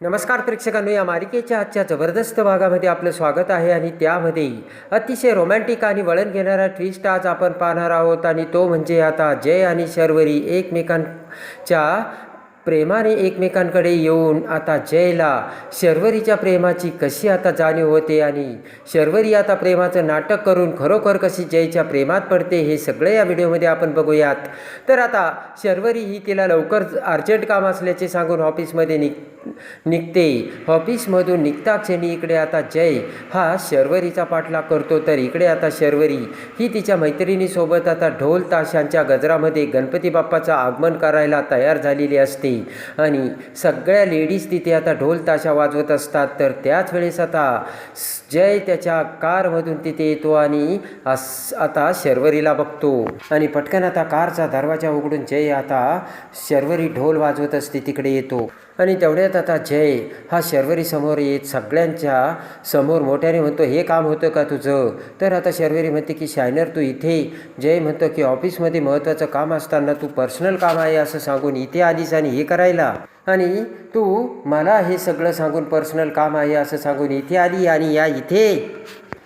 नमस्कार प्रेक्षकांनो, या मालिकेच्या आजच्या जबरदस्त भागामध्ये आपलं स्वागत आहे आणि त्यामध्ये अतिशय रोमॅन्टिक आणि वळण घेणारा ट्विस्ट आज आपण पाहणार आहोत आणि तो म्हणजे आता जय आणि शर्वरी एकमेकांच्या प्रेमाने एकमेकांकडे येऊन आता जयला शर्वरीच्या प्रेमाची कशी आता जाणीव होते आणि शर्वरी आता प्रेमाचं नाटक करून खरोखर कशी जयच्या प्रेमात पडते हे सगळे या व्हिडिओमध्ये आपण बघूयात. तर आता शर्वरी ही तिला लवकर अर्जंट काम असल्याचे सांगून ऑफिसमध्ये निघते. ऑफिसमधून निघता क्षणी इकडे आता जय हा शर्वरीचा पाठलाग करतो. तर इकडे आता शर्वरी ही तिच्या मैत्रिणीसोबत आता ढोल ताशांच्या गजरामध्ये गणपती बाप्पाचं आगमन करायला तयार झालेली असते आणि सगळ्या लेडीज तिथे आता ढोल ताशा वाजवत असतात. तर त्याच वेळेस आता जय त्याच्या कारमधून तिथे येतो आणि आता शर्वरीला बघतो आणि पटकन आता कारचा दरवाजा उघडून जय आता शर्वरी ढोल वाजवत असते तिकडे येतो आणि तेवढ्यात आता जय हा शर्वरी समोर येत सगळ्यांच्या समोर मोठ्याने म्हणतो, हे काम होतं का तुझं? तर आता शर्वरी म्हणते की शायनर तू इथे. जय म्हणतो की ऑफिसमध्ये महत्त्वाचं काम असताना तू पर्सनल काम आहे असं सांगून इथे आलीस आणि हे करायला, आणि तू मला हे सगळं सांगून पर्सनल काम आहे असं सांगून इथे आली आणि या इथे.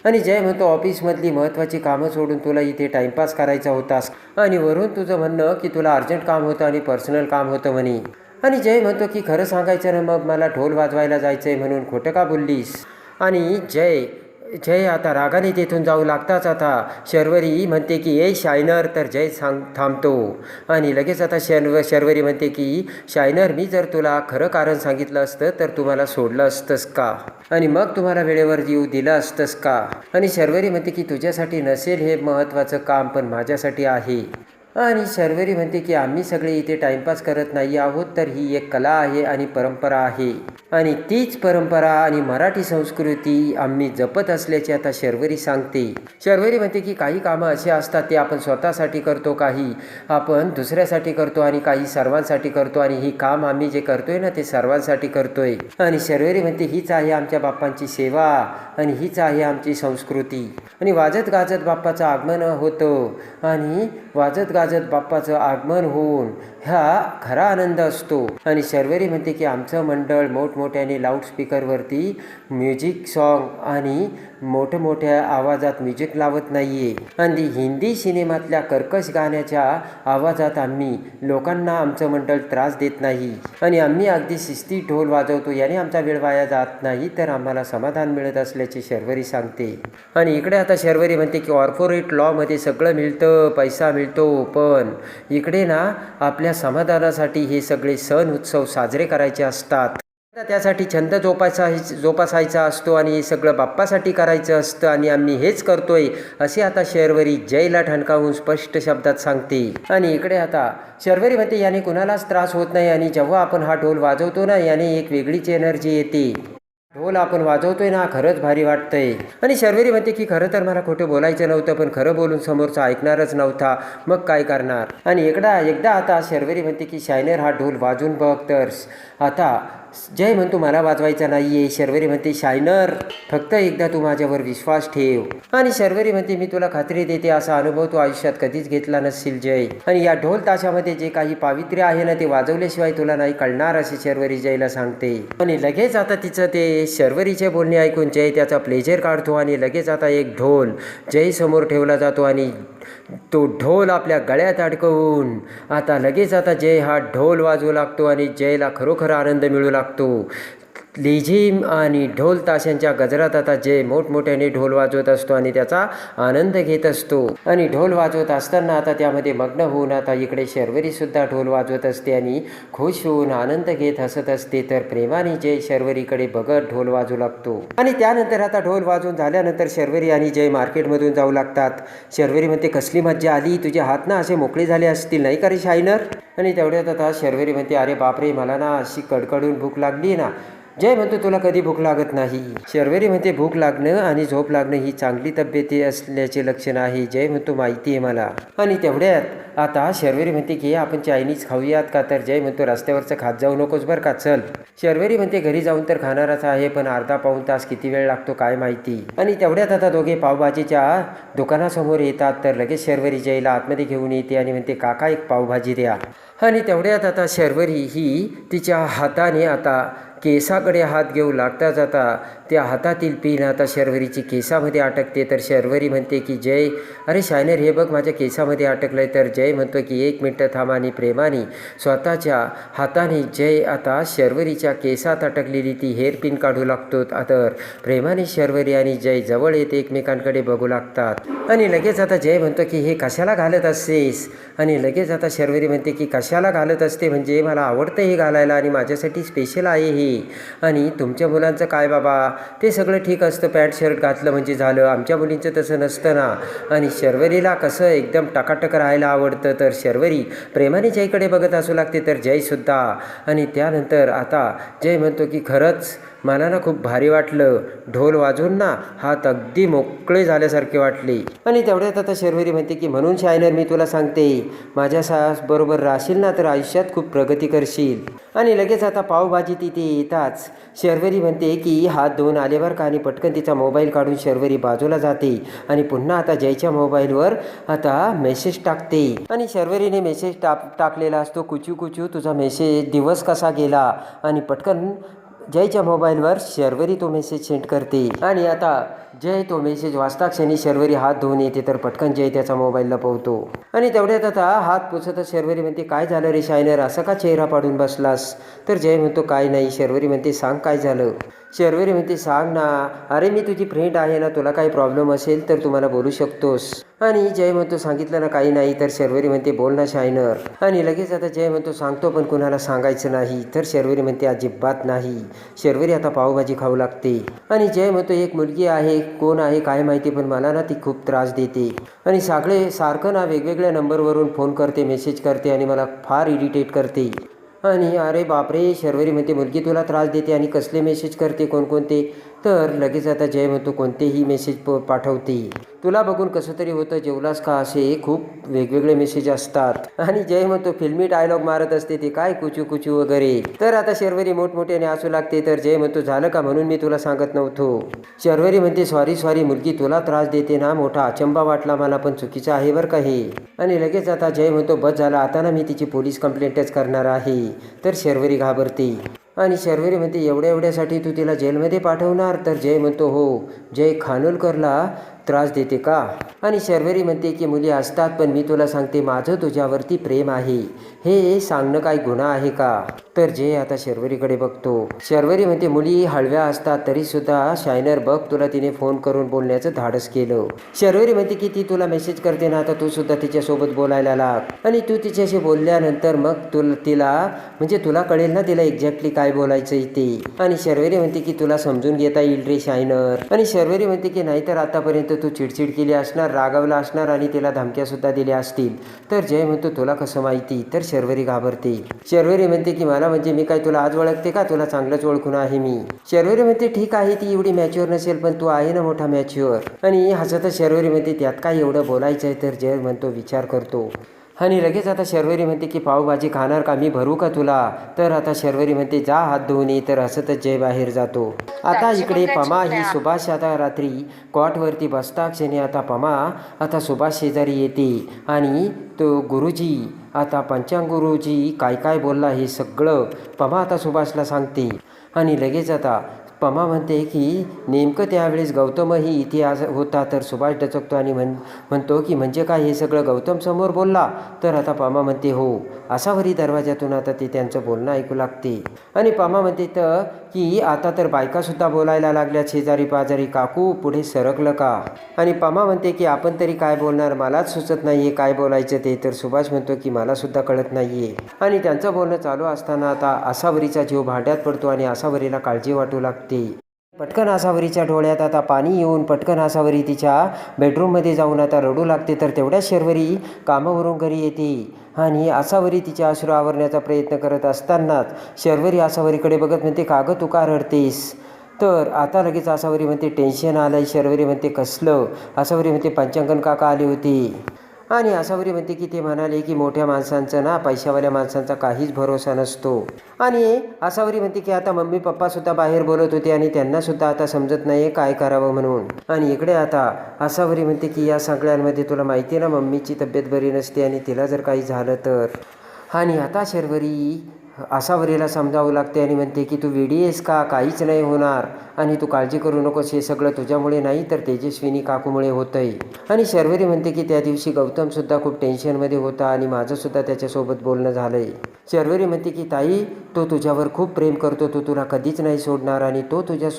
आणि जय म्हणतो ऑफिसमधली महत्त्वाची कामं सोडून तुला इथे टाईमपास करायचा होतास आणि वरून तुझं म्हणणं की तुला अर्जंट काम होतं आणि पर्सनल काम होतं म्हणे. आणि जय म्हणतो की खरं सांगायचं ना, मग मला ढोल वाजवायला जायचं आहे म्हणून खोटं का बोललीस? आणि जय आता रागाने तिथून जाऊ लागताच आता शर्वरी म्हणते की ए शायनर. तर जय थांबतो आणि लगेच आता शर्वरी म्हणते की शायनर, मी जर तुला खरं कारण सांगितलं असतं तर तुम्हाला सोडलं असतंस का आणि मग तुम्हाला वेळेवर येऊ दिलं असतंस का? आणि शर्वरी म्हणते की तुझ्यासाठी नसेल हे महत्त्वाचं काम, पण माझ्यासाठी आहे. आणि शर्वरी म्हणते की आम्ही सगळे इथे टाईमपास करत नाही आहोत, तर ही एक कला आहे आणि परंपरा आहे आणि तीच परंपरा आणि मराठी संस्कृती आम्ही जपत असल्याचे आता शर्वरी सांगते. शर्वरी म्हणते की काही कामं असे असतात ते आपण स्वतःसाठी करतो, काही आपण दुसऱ्यासाठी करतो आणि काही सर्वांसाठी करतो आणि ही काम आम्ही जे करतोय ना ते सर्वांसाठी करतोय. आणि शर्वरी म्हणते हीच आहे आमच्या बाप्पांची सेवा आणि हीच आहे आमची संस्कृती. आणि वाजत गाजत बाप्पाचं आगमन होतं आणि वाजत गाजत बाप्पाचं आगमन होऊन हा खरा आनंद असतो. आणि शर्वरी म्हणते की आमचं मंडळ मोठमोठ्याने लाऊडस्पीकरवरती म्युझिक सॉन्ग आणि मोठमोठ्या आवाजात म्युझिक लावत नाही आहे आणि हिंदी सिनेमातल्या कर्कश गाण्याच्या आवाजात आम्ही लोकांना आमचं मंडळ त्रास देत नाही आणि आम्ही अगदी शिस्तीत ढोल वाजवतो, याने आमचा वेळ वाया जात नाही, तर आम्हाला समाधान मिळत असल्याचे शर्वरी सांगते. आणि इकडे आता शर्वरी म्हणते की कॉर्पोरेट लॉमध्ये सगळं मिळतं, पैसा मिळतो, पण इकडे ना आपल्या समाधानासाठी हे सगळे सण उत्सव साजरे करायचे असतात. त्यासाठी छंद जोपासायचा असतो आणि हे सगळं बाप्पासाठी करायचं असतं आणि आम्ही हेच करतोय असे आता शर्वरी जयला ठणकावून स्पष्ट शब्दात सांगते. आणि इकडे आता शर्वरी म्हणते याने कुणालाच त्रास होत नाही आणि जेव्हा आपण हा ढोल वाजवतो ना याने एक वेगळीच एनर्जी येते. ढोल आपण वाजवतोय ना खरंच भारी वाटतंय. आणि शर्वरी म्हणते की खरं तर मला खोटं बोलायचं नव्हतं, पण खरं बोलून समोरचा ऐकणारच नव्हता, मग काय करणार? आणि एकदा आता शर्वरी म्हणते की शायनर हा ढोल वाजून बघ. तर आता जय म्हणतो मला वाजवायचा नाही आहे. शर्वरी म्हणते शायनर फक्त एकदा तू माझ्यावर विश्वास ठेव. आणि शर्वरी म्हणते मी तुला खात्री देते असा अनुभव तू आयुष्यात कधीच घेतला नसशील जय, आणि या ढोल ताशामध्ये जे काही पावित्र्य आहे ना ते वाजवल्याशिवाय तुला नाही कळणार असे शर्वरी जयला सांगते. आणि लगेच आता तिचं ते शर्वरीचे बोलणे ऐकून जय त्याचा प्लेजर काढतो आणि लगेच आता एक ढोल जय समोर ठेवला जातो आणि तो ढोल आपल्या गळ्यात अडकवून आता लगेच आता जय हा ढोल वाजवू लागतो आणि जयला खरोखर आनंद मिळू लागतो. लेझिम आणि ढोल ताशांच्या गजरात आता जय मोठमोठ्याने ढोल वाजवत असतो आणि त्याचा आनंद घेत असतो. आणि ढोल वाजवत असताना आता त्यामध्ये मग्न होऊन आता इकडे शर्वरीसुद्धा ढोल वाजवत असते आणि खुश होऊन आनंद घेत हसत असते. तर प्रेमाने जय शर्वरीकडे बघत ढोल वाजवू लागतो. आणि त्यानंतर आता ढोल वाजवून झाल्यानंतर शर्वरी आणि जय मार्केटमधून जाऊ लागतात. शर्वरी म्हणते कसली मज्जा आली, तुझे हात ना असे मोकळे झाले असतील नाही का रे शायनर? आणि तेवढ्यात आता शर्वरी म्हणते अरे बापरे, मला ना अशी कडकडून भूक लागली ना. जय म्हणतो तुला कधी भूक लागत नाही. शर्वरी म्हणते भूक लागणं आणि झोप लागणं ही चांगली तब्येती असल्याचे लक्षण आहे. जय म्हणतो माहिती आहे मला. आणि तेवढ्यात आता शर्वरी म्हणते की आपण चायनीज खाऊयात का? तर जय म्हणतो रस्त्यावरचं खात जाऊ नकोस बरं का, चल. शर्वरी म्हणते घरी जाऊन तर खाणारच आहे, पण अर्धा पाऊण तास किती वेळ लागतो काय माहिती. आणि तेवढ्यात आता दोघे पावभाजीच्या दुकानासमोर येतात. तर लगेच शर्वरी जयला आतमध्ये घेऊन येते आणि म्हणते काका एक पावभाजी द्या. आणि तेवढ्यात आता शर्वरी ही तिच्या हाताने आता केसाकडे हात घेऊ लागता जाता त्या हातातील पिन आता शर्वरीची केसामध्ये अटकते. तर शर्वरी म्हणते की जय, अरे शायनर हे बघ माझ्या केसामध्ये अटकलं आहे. तर जय म्हणतो की 1 मिनटं थांब आणि प्रेमाने स्वतःच्या हाताने जय आता शर्वरीच्या केसात अटकलेली ती हेअर पिन काढू लागतो. तर प्रेमाने शर्वरी आणि जय जवळ येते, एकमेकांकडे बघू लागतात आणि लगेच आता जय म्हणतो की हे कशाला घालत असतेस. आणि लगेच आता शर्वरी म्हणते की कशाला घालत असते म्हणजे मला आवडतं हे घालायला आणि माझ्यासाठी स्पेशल आहे हे. आणि तुमच्या मुलांचं काय बाबा, ते सगळं ठीक असतं, पॅन्ट शर्ट घातलं म्हणजे झालं, आमच्या मुलींचं तसं नसतं ना. आणि शर्वरीला कसं एकदम टकाटक राहायला आवडतं. तर शर्वरी प्रेमाने जयकडे बघत असू लागते, तर जयसुद्धा. आणि त्यानंतर आता जय म्हणतो की खरंच मला ना खूप भारी वाटलं, ढोल वाजवून ना हात अगदी मोकळे झाल्यासारखे वाटले. आणि तेवढ्यात आता शर्वरी म्हणते की म्हणून शायनर मी तुला सांगते, माझ्या बरोबर राहशील ना तर आयुष्यात खूप प्रगती करशील. आणि लगेच आता पावभाजी तिथे येताच शर्वरी म्हणते की हात धुवून आले बरं का. आणि पटकन तिचा मोबाईल काढून शर्वरी बाजूला जाते आणि पुन्हा आता जयच्या मोबाईलवर आता मेसेज टाकते. आणि शर्वरीने मेसेज टाकलेला असतो, कुचू कुचू तुझा मेसेज दिवस कसा गेला. आणि पटकन जयच्या मोबाईलवर शर्वरी तो मेसेज सेंड करते. आणि आता जय तो मेसेज वाचता क्षणी शर्वरी हात धुवून येते, तर पटकन जय त्याचा मोबाईल लपवतो. आणि तेवढ्यात आता हात पुसतच शर्वरी म्हणते काय झालं रे शायनर, असं का चेहरा पाडून बसलास. तर जय म्हणतो काय नाही. शर्वरी म्हणते सांग काय झालं. शर्वरी म्हणते सांग ना, अरे मी तुझी फ्रेंड आहे ना, तुला काही प्रॉब्लेम असेल तर तू मला बोलू शकतोस. आणि जय म्हणतो सांगितलं ना काही नाही. तर शर्वरी म्हणते बोल ना शायनर. आणि लगेच आता जय म्हणतो सांगतो पण कुणाला सांगायचं नाही. तर शर्वरी म्हणते अजिबात नाही. शर्वरी आता पावभाजी खाऊ लागते. आणि जय म्हणतो एक मुलगी आहे, कोण आहे काय माहिती, पण मला ना ती खूप त्रास देते आणि सारखं ना वेगवेगळ्या नंबरवरून फोन करते, मेसेज करते आणि मला फार इरिटेट करते. आणि अरे बापरे, शर्वरी म्हणते मुलगी तुला त्रास देते आणि कसले मेसेज करते, कोणकोणते. तर लगेच आता जय म्हणतो कोणतेही मेसेज पाठवते, तुला बघून कसं तरी होतं, जेवलास का, असे खूप वेगवेगळे मेसेज असतात. आणि जय म्हणतो फिल्मी डायलॉग मारत असते ते काय कुचू कुचू वगैरे. तर आता शर्वरी मोठमोठ्याने असू लागते. तर जय म्हणतो झालं का, म्हणून मी तुला सांगत नव्हतो. शर्वरी म्हणते सॉरी मुलगी तुला त्रास देते ना, मोठा अचंबा वाटला मला, पण चुकीचं आहे बरं का हे. आणि लगेच आता जय म्हणतो बस झालं, आता ना मी तिची पोलीस कंप्लेंटच करणार आहे. तर शर्वरी घाबरते. आणि शर्वरी म्हणते एवढ्यासाठी तू तिला जेलमध्ये पाठवणार. तर जय म्हणतो हो, जय खानोलकरला त्रास देते का. आणि शर्वरी म्हणते की मुली असतात, पण मी तुला सांगते माझं तुझ्यावरती प्रेम आहे, हे सांगणं काय गुन्हा आहे का. तर जय आता शर्वरीकडे बघतो. शर्वरी म्हणते मुली हळव्या असतात तरीसुद्धा शायनर बघ तुला तिने फोन करून बोलण्याचं धाडस केलं. शर्वरी म्हणते की ती तुला मेसेज करते ना, आता तू सुद्धा तिच्यासोबत बोलायला लाग. आणि तू तिच्याशी बोलल्यानंतर मग तिला म्हणजे तुला कळेल ना तिला एक्झॅक्टली काय बोलायचं ते. आणि शर्वरी म्हणते की तुला समजून घेता येईल रे शायनर. आणि शर्वरी म्हणते की नाहीतर आतापर्यंत तू चिडचिड केली असणार, रागावला असणार आणि तिला धमक्या सुद्धा दिल्या असतील. तर जय म्हणतो तुला कसं माहिती. तर शर्वरी घाबरते. शर्वरी म्हणते की मला म्हणजे मी काय तुला आज ओळखते का, तुला चांगलंच ओळखून आहे मी. शर्वरी म्हणते ठीक आहे ती एवढी मॅच्युअर नसेल, पण तू आहे ना मोठा मॅच्युअर. आणि हसतच शर्वरी म्हणते त्यात काय एवढं बोलायचं आहे. तर जय म्हणतो विचार करतो. आणि लगेच आता शर्वरी म्हणते की पावभाजी खाणार का, मी भरू का तुला. तर आता शर्वरी म्हणते जा हात धुवून ये. तर हसतच जय बाहेर जातो. आता इकडे पमा ही सुभाष आता रात्री कॉटवरती बसता क्षणी आता पमा आता सुभाष शेजारी येते आणि तो गुरुजी आता पंचांग गुरुजी काय काय बोलला हे सगळं पमा आता सुभाषला सांगते. आणि लगेच आता पमा म्हणते की नेमकं त्यावेळेस गौतमही इथे होता. तर सुभाष डचकतो आणि म्हणतो की म्हणजे काय हे सगळं गौतम समोर बोलला. तर आता पमा म्हणते हो. असावरी दरवाजातून आता ते त्यांचं बोलणं ऐकू लागते. आणि पमा म्हणते तर की आता तर बायकासुद्धा बोलायला लागल्या शेजारी पाजारी, काकू पुढे सरकलं का. आणि पमा म्हणते की आपण तरी काय बोलणार, मलाच सुचत नाही आहे काय बोलायचं ते. तर सुभाष म्हणतो की मलासुद्धा कळत नाही आहे. आणि त्यांचं बोलणं चालू असताना आता आसावरीचा जीव भांड्यात पडतो आणि आसावरीला काळजी वाटू लागते. पटकन आसावरीच्या डोळ्यात आता पाणी येऊन पटकन आसावरी तिच्या बेडरूममध्ये जाऊन आता रडू लागते. तर तेवढ्याच शर्वरी कामावरून घरी येते आणि आसावरी तिचे अश्रू आवरण्याचा प्रयत्न करत असतानाच शर्वरी आसावरीकडे बघत म्हणते का गं तू का रडतेस. तर आता लगेच आसावरी म्हणते टेन्शन आलंय. शर्वरी म्हणते कसलं. आसावरी म्हणते पंचांगण काका आले होते. आणि आसावरी म्हणते की ते म्हणाले की मोठ्या माणसांचं ना पैशावाल्या माणसांचा काहीच भरोसा नसतो. आणि आसावरी म्हणते की आता मम्मी पप्पासुद्धा बाहेर बोलत होते आणि त्यांनासुद्धा आता समजत नाही आहे काय करावं म्हणून. आणि इकडे आता आसावरी म्हणते की या सगळ्यांमध्ये तुला माहिती आहे ना मम्मीची तब्येत बरी नसते आणि तिला जर काही झालं तर. आणि आता शर्वरी आसावरीला समजावं लागते आणि म्हणते की तू वेडी आहेस का, काहीच नाही होणार आणि तू काळजी करू नकोस, हे सगळं तुझ्यामुळे नाही तर तेजस्विनी काकूमुळे होतं आहे. आणि शर्वरी म्हणते की त्या दिवशी गौतमसुद्धा खूप टेन्शनमध्ये होता आणि माझंसुद्धा त्याच्यासोबत बोलणं झालं आहे. शर्वरी म्हणते की ताई, तो तुझ्यावर खूप प्रेम करतो, तो तुला कधीच नाही सोडणार आणि तो तुझ्या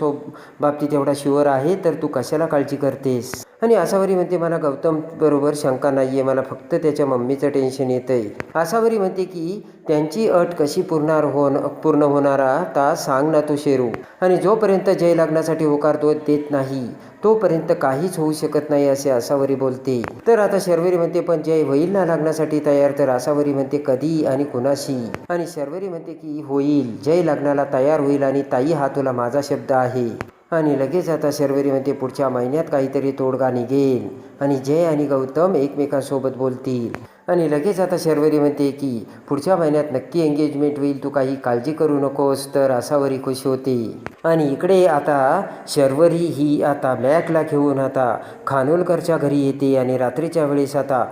बाबतीत एवढा शुअर आहे, तर तू कशाला काळजी करतेस. आणि आसावरी म्हणते मला गौतम बरोबर शंका नाही आहे, मला फक्त त्याच्या मम्मीचं टेन्शन येतं आहे. आसावरी म्हणते की त्यांची अट कशी पूर्ण होणार आता सांग ना तू शेरू. आणि जोपर्यंत जय लग्नासाठी होकार देत नाही तोपर्यंत काहीच होऊ शकत नाही असे आसावरी बोलते. तर आता शर्वरी म्हणते पण जय होईल ना लग्नासाठी तयार. तर आसावरी म्हणते कधी आणि कुणाशी. आणि शर्वरी म्हणते की होईल, जय लग्नाला तयार होईल आणि ताई हा तुला माझा शब्द आहे. आणि लगेच आता शर्वरी म्हणते पुढच्या महिन्यात काहीतरी तोडगा निघेल आणि जय आणि गौतम एकमेकांसोबत बोलतील. आणि लगेच आता शर्वरी म्हणते की पुढच्या महिन्यात नक्की एंगेजमेंट होईल, तू काही काळजी करू नकोस. तर आसावरी खुश होते. आणि इकडे आता शर्वरी ही आता मॅकला घेऊन आता खानोलकरच्या घरी येते. आणि रात्रीच्या वेळेस आता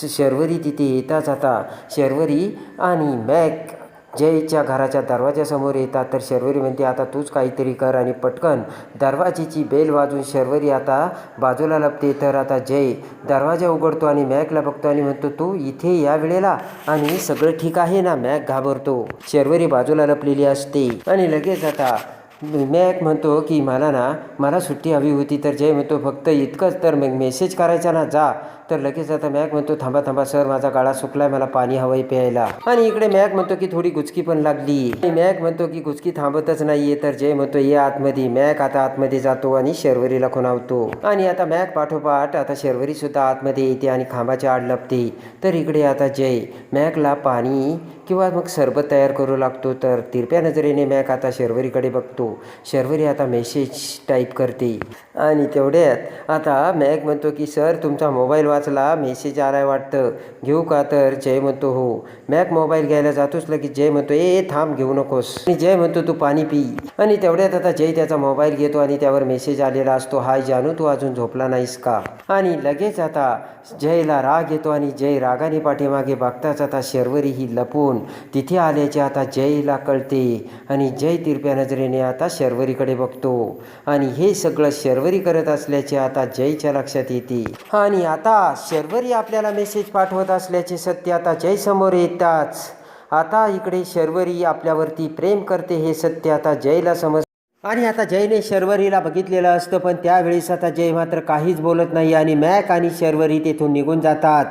शर्वरी तिथे येताच आता शर्वरी आणि मॅक जयच्या घराच्या दरवाजासमोर येतात. तर शर्वरी म्हणते आता तूच काहीतरी कर आणि पटकन दरवाजेची बेल वाजून शर्वरी आता बाजूला लपते. तर आता जय दरवाजा उघडतो आणि मॅकला बघतो आणि म्हणतो तू इथे या वेळेला आणि सगळं ठीक आहे ना. मॅक घाबरतो, शर्वरी बाजूला लपलेली असते. आणि लगेच आता मॅक म्हणतो की मला सुट्टी हवी होती. तर जय म्हणतो फक्त इतकंच, तर मग मेसेज करायचा ना जा. तर लगेच आता मॅक म्हणतो थांबा सर, माझा गळा सुकलाय, मला पाणी हवंय प्यायला. आणि इकडे मॅक म्हणतो की थोडी गुचकी पण लागली. आणि मॅक म्हणतो की गुचकी थांबतच नाहीये. तर जय म्हणतो ये आतमध्ये. मॅक आता आतमध्ये जातो आणि शर्वरीला खुणावतो. आणि आता मॅक पाठोपाठ आता शर्वरी सुद्धा आतमध्ये येते आणि खांबाच्या आड लपते. तर इकडे आता जय मॅकला पाणी किंवा मग सरबत तयार करू लागतो. तर तिरप्या नजरेने मॅक आता शर्वरीकडे बघतो. शर्वरी आता मेसेज टाईप करते. आणि तेवढ्यात आता मॅक म्हणतो की सर तुमचा मोबाईल वाचला, मेसेज आलाय वाटतं, घेऊ का. तर जय म्हणतो हो. मॅक मोबाईल घ्यायला जातोच लगेच जय म्हणतो ए थांब, घेऊ नकोस. आणि जय म्हणतो तू पाणी पी. आणि तेवढ्यात आता जय त्याचा मोबाईल घेतो आणि त्यावर मेसेज आलेला असतो, हाय जानू, तू अजून झोपला नाहीस का. आणि लगेच आता जयला राग येतो आणि जय रागाने पाठीमागे बघताच आता शर्वरी ही लपून तिथे आल्याचे आता जयला कळते. आणि जय तिरप्या नजरेने आता शर्वरीकडे बघतो. आणि हे सगळं शर्वरी करत असल्याचे आता जयच्या लक्षात येते. आणि आता शर्वरी आपल्याला मेसेज पाठवत असल्याचे सत्य आता जय समोर येताच आता इकडे शर्वरी आपल्यावरती प्रेम करते हे सत्य आता जयला समजते. आणि आता जयने शर्वरीला बघितलेलं असतं, पण त्यावेळेस आता जय मात्र काहीच बोलत नाही आणि मॅक आणि शर्वरी तेथून निघून जातात.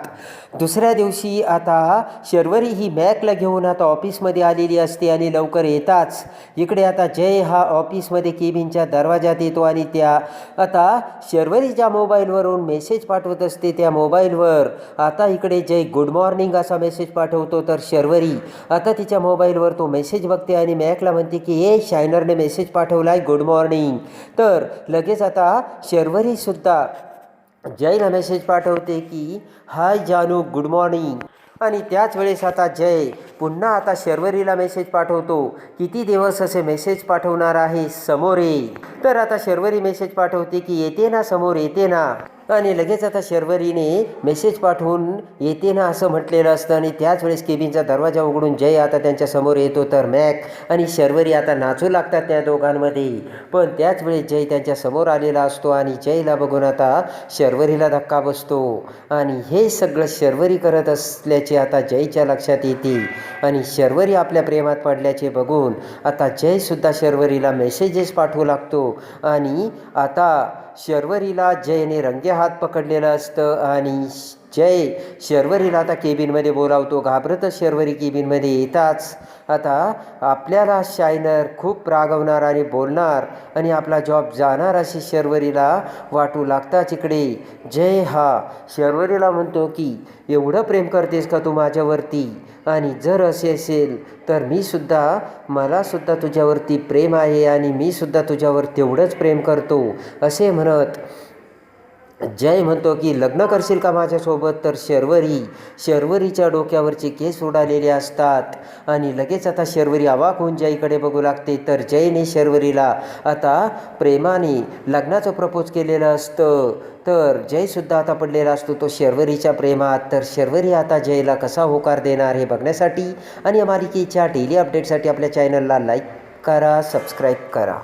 दुसऱ्या दिवशी आता शर्वरी ही मॅकला घेऊन आता ऑफिसमध्ये आलेली असते. आणि लवकर येताच इकडे आता जय हा ऑफिसमध्ये केबिनच्या दरवाजात येतो आणि त्या आता शर्वरीच्या मोबाईलवरून मेसेज पाठवत असते. त्या मोबाईलवर आता इकडे जय गुड मॉर्निंग असा मेसेज पाठवतो. तर शर्वरी आता तिच्या मोबाईलवर तो मेसेज बघते आणि मॅकला म्हणते की ए शायनरने मेसेज पाठवलाय गुड मॉर्निंग. तर लगेच आता शर्वरी सुद्धा जयला मेसेज पाठवते की हाय जानू, गुड मॉर्निंग. आणि त्याच वेळेस आता जय पुन्हा आता शर्वरीला मेसेज पाठवतो, किती दिवस असे मेसेज पाठवणार आहे, समोर ये. तर आता शर्वरी मेसेज पाठवते की येते ना, समोर येते ना. आणि लगेच आता शर्वरीने मेसेज पाठवून येते ना असं म्हटलेलं असतं. आणि त्याच वेळेस केबिनचा दरवाजा उघडून जय आता त्यांच्या समोर येतो. तर मॅक आणि शर्वरी आता नाचू लागतात त्या दोघांमध्ये. पण त्याच वेळेस जय त्यांच्या समोर आलेला असतो आणि जयला बघून आता शर्वरीला धक्का बसतो. आणि हे सगळं शर्वरी करत असल्याचे आता जयच्या लक्षात येते. आणि शर्वरी आपल्या प्रेमात पडल्याचे बघून आता जयसुद्धा शर्वरीला मेसेजेस पाठवू लागतो. आणि आता शर्वरीला जयने रंगेहात पकडलेलं असतं. आणि जय शर्वरीला आता केबिनमध्ये बोलावतो. घाबरतच शर्वरी केबिनमध्ये येताच आता आपल्याला शायनर खूप रागवणार आणि बोलणार आणि आपला जॉब जाणार अशी शर्वरीला वाटू लागताच इकडे जय हा शर्वरीला म्हणतो की एवढं प्रेम करतेस का तू माझ्यावरती, आणि जर असे असेल तर मला सुद्धा तुझ्यावरती प्रेम आहे आणि मी सुद्धा तुझ्यावर तेवढंच प्रेम करतो असे म्हणत जय म्हणतो की लग्न करशील का माझ्यासोबत, तर शर्वरीच्या डोक्यावरचे केस उडालेले असतात आणि लगेच आता शर्वरी अवाक होऊन जयकडे बघू लागते. तर जयने शर्वरीला आता प्रेमाने लग्नाचं प्रपोज केलेलं असतं. तर जयसुद्धा आता पडलेला असतो तो शर्वरीच्या प्रेमात. तर शर्वरी आता जयला कसा होकार देणार हे बघण्यासाठी आणि या मालिकेच्या डेली अपडेटसाठी आपल्या चॅनलला लाईक करा, सबस्क्राईब करा.